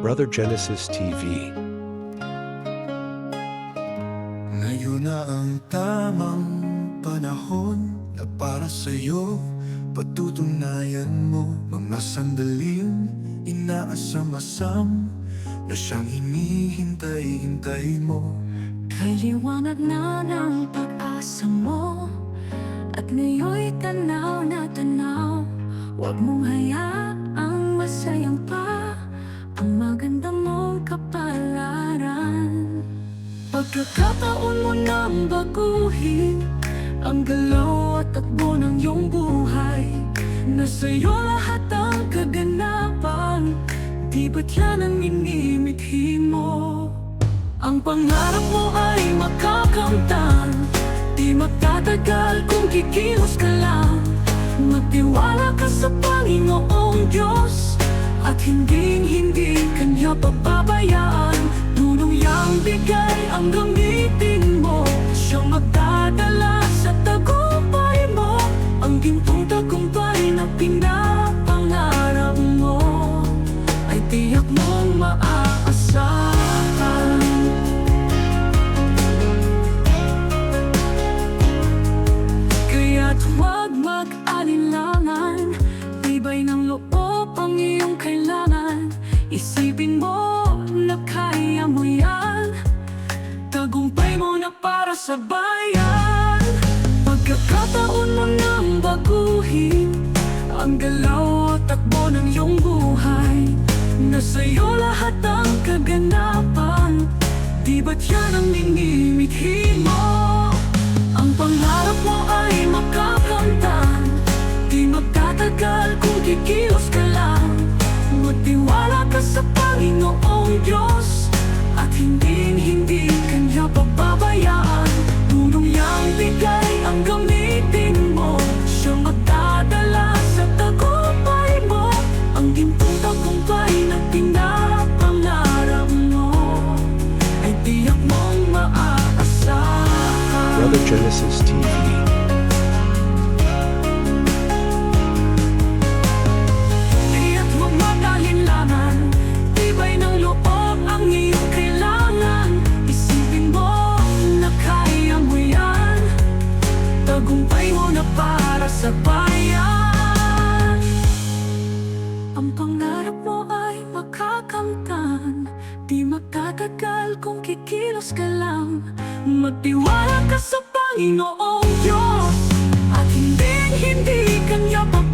Brother Genesis TV. Ngayon na ang tamang panahon na para sa'yo patutunayan mo mga sandaling inaasam-asam na siyang hinihintay-hintay mo. Kay liwanag na ng pag-asa mo at ngayon'y tanaw na tanaw. Huwag mong hayaang masayang pa ang maganda mong kapalaran. Pagkakataon mo nang baguhin ang galaw at takbo ng iyong buhay. Nasa'yo lahat ang kaganapan, di ba't yan ang inimithi mo? Ang pangarap mo ay makakamtan, di magtatagal kung kikilos ka lang. Magtiwala ka sa Panginoong Diyos at hindi Kanya pababayaan. Tulong niyang bigay ang gamitin mo, siyang magdadala sa tagumpay mo. Ang gintong tagumpay na pinapangarap mo ay tiyak mong maaasahan. Kaya't huwag mag-alinlangan, tibay ng loob ang iyong kailangan. Isipin mo na kaya mo yan, tagumpay mo na para sa bayan. Pagkakataon mo nang baguhin ang galaw at takbo ng iyong buhay. Nasa'yo lahat ang kaganapan, di ba't yan ang inimithi mo? Ang pangarap mo ay makakamtan, di magtatagal kung kikilos ka lang. Magtiwala ka sa Panginoong Diyos at hindi Kanya pababayaan. Tulong niyang bigay ang gamitin mo, siyang magdadala sa tagumpay mo. Ang gintong tagumpay na pinapangarap mo ay tiyak mong maaasahan. Brother Genesis TV. Kaya't huwag mag-alinlangan, tibay ng loob ang iyong kailangan. Isipin mo na kaya mo yan, tagumpay mo na para sa bayan. Ang pangarap mo ay makakamtan, di magtatagal kung kikilos ka lang. Magtiwala ka sa Panginoong Diyos at hindi Kanya pababayaan.